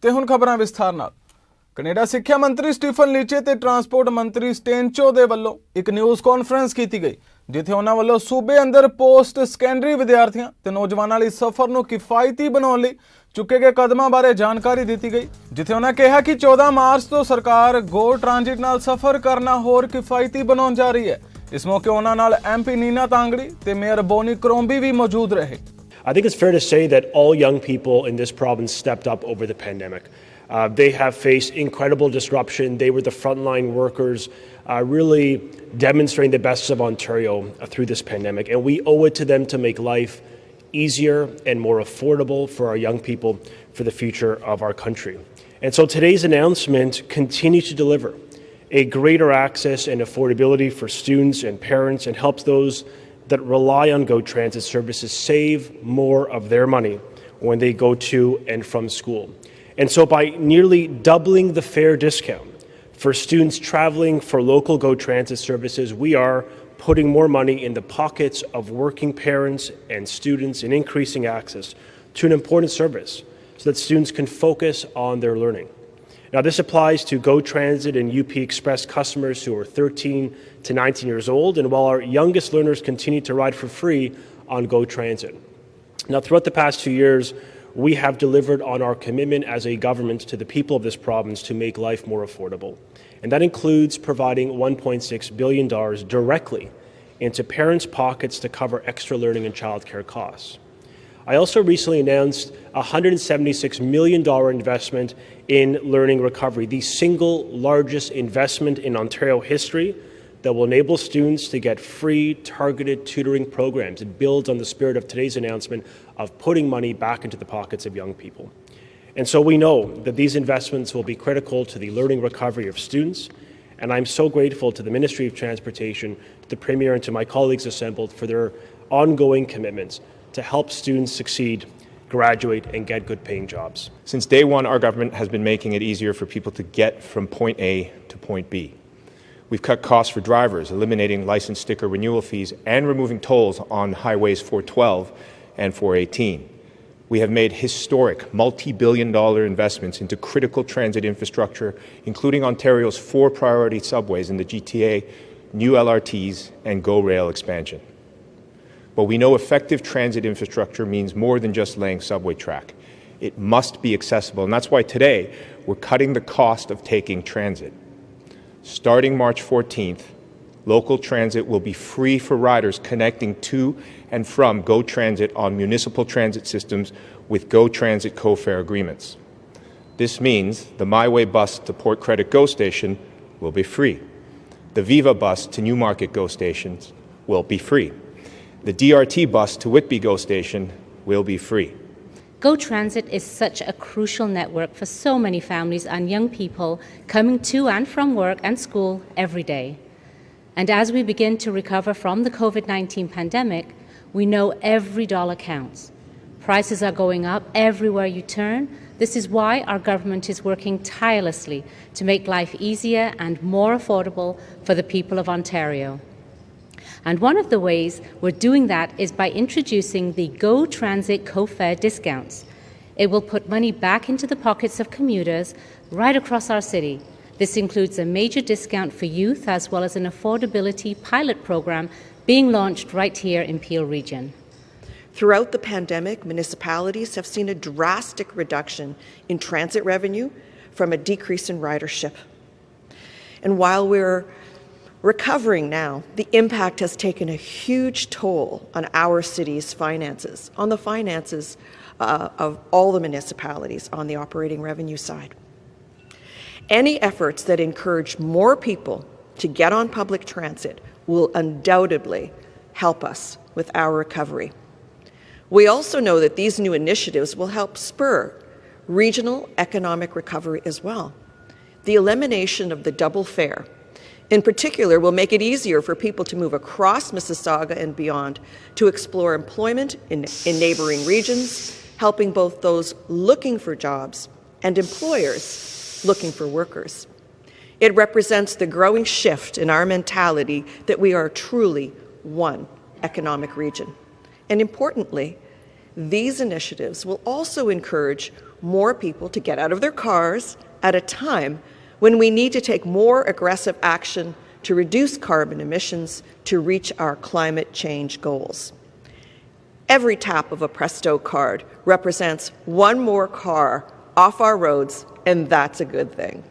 ਤੇ ਹੁਣ ਖਬਰਾਂ ਵਿਸਥਾਰ ਨਾਲ। ਕੈਨੇਡਾ ਸਿੱਖਿਆ ਮੰਤਰੀ ਸਟੀਫਨ ਲੀਚੇ ਤੇ ਟਰਾਂਸਪੋਰਟ ਮੰਤਰੀ ਸਟੇਨਚੋ ਦੇ ਵੱਲੋਂ ਇੱਕ ਨਿਊਜ਼ ਕਾਨਫਰੰਸ ਕੀਤੀ ਗਈ, ਜਿੱਥੇ ਉਹਨਾਂ ਵੱਲੋਂ ਸੂਬੇ ਅੰਦਰ ਪੋਸਟ ਸੈਕੰਡਰੀ ਵਿਦਿਆਰਥੀਆਂ ਤੇ ਨੌਜਵਾਨਾਂ ਲਈ ਸਫ਼ਰ ਨੂੰ ਕਿਫਾਇਤੀ ਬਣਾਉਣ ਲਈ ਚੁੱਕੇ ਗਏ ਕਦਮਾਂ ਬਾਰੇ ਜਾਣਕਾਰੀ ਦਿੱਤੀ ਗਈ, ਜਿੱਥੇ ਉਹਨਾਂ ਕਿਹਾ ਕਿ 14 ਮਾਰਚ ਤੋਂ ਸਰਕਾਰ ਗੋ ਟ੍ਰਾਂਜ਼ਿਟ ਨਾਲ ਸਫ਼ਰ ਕਰਨਾ ਹੋਰ ਕਿਫਾਇਤੀ ਬਣਾਉਣ ਜਾ ਰਹੀ ਹੈ। ਇਸ ਮੌਕੇ ਉਹਨਾਂ ਨਾਲ MP ਨੀਨਾ ਤਾਂਗੜੀ ਤੇ ਮੇਅਰ ਬੋਨੀ ਕਰੋਂਬੀ ਵੀ ਮੌਜੂਦ ਰਹੇ। I think it's fair to say that all young people in this province stepped up over the pandemic. They have faced incredible disruption. They were the frontline workers, really demonstrating the best of Ontario through this pandemic. And we owe it to them to make life easier and more affordable for our young people for the future of our country. And so today's announcement continues to deliver a greater access and affordability for students and parents, and helps those that rely on GO Transit services save more of their money when they go to and from school. And so by nearly doubling the fare discount for students travelling for local GO Transit services, we are putting more money in the pockets of working parents and students and increasing access to an important service so that students can focus on their learning. Now, this applies to GO Transit and UP Express customers who are 13 to 19 years old, and while our youngest learners continue to ride for free on GO Transit. Now, throughout the past 2 years, we have delivered on our commitment as a government to the people of this province to make life more affordable. And that includes providing $1.6 billion directly into parents' pockets to cover extra learning and childcare costs. I also recently announced a $176 million investment in learning recovery, the single largest investment in Ontario history that will enable students to get free, targeted tutoring programs. It builds on the spirit of today's announcement of putting money back into the pockets of young people. And so we know that these investments will be critical to the learning recovery of students, and I'm so grateful to the Ministry of Transportation, to the Premier and to my colleagues assembled for their ongoing commitments to help students succeed, graduate and get good paying jobs. Since day one, our government has been making it easier for people to get from point A to point B. We've cut costs for drivers, eliminating license sticker renewal fees and removing tolls on highways 412 and 418. We have made historic multi-billion-dollar investments into critical transit infrastructure, including Ontario's 4 priority subways in the GTA, new LRTs and GO Rail expansion. But we know effective transit infrastructure means more than just laying subway track. It must be accessible, and that's why today we're cutting the cost of taking transit. Starting March 14th, local transit will be free for riders connecting to and from GO Transit on municipal transit systems with GO Transit co-fare agreements. This means the My Way bus to Port Credit GO station will be free. The Viva bus to Newmarket GO stations will be free. The DRT bus to Whitby GO station will be free. GO Transit is such a crucial network for so many families and young people coming to and from work and school every day. And as we begin to recover from the COVID-19 pandemic, we know every dollar counts. Prices are going up everywhere you turn. This is why our government is working tirelessly to make life easier and more affordable for the people of Ontario. And one of the ways we're doing that is by introducing the GO Transit co-fare discounts. It will put money back into the pockets of commuters right across our city. This includes a major discount for youth, as well as an affordability pilot program being launched right here in Peel Region. Throughout the pandemic, municipalities have seen a drastic reduction in transit revenue from a decrease in ridership. And while we're recovering now, the impact has taken a huge toll on our city's finances, on the finances of all the municipalities on the operating revenue side. Any efforts that encourage more people to get on public transit will undoubtedly help us with our recovery. We also know that these new initiatives will help spur regional economic recovery as well. The elimination of the double fare in particular will make it easier for people to move across Mississauga and beyond to explore employment in neighbouring regions, helping both those looking for jobs and employers looking for workers. It represents the growing shift in our mentality that we are truly one economic region. And importantly, These initiatives will also encourage more people to get out of their cars at a time when we need to take more aggressive action to reduce carbon emissions to reach our climate change goals. Every tap of a Presto card represents one more car off our roads, and that's a good thing.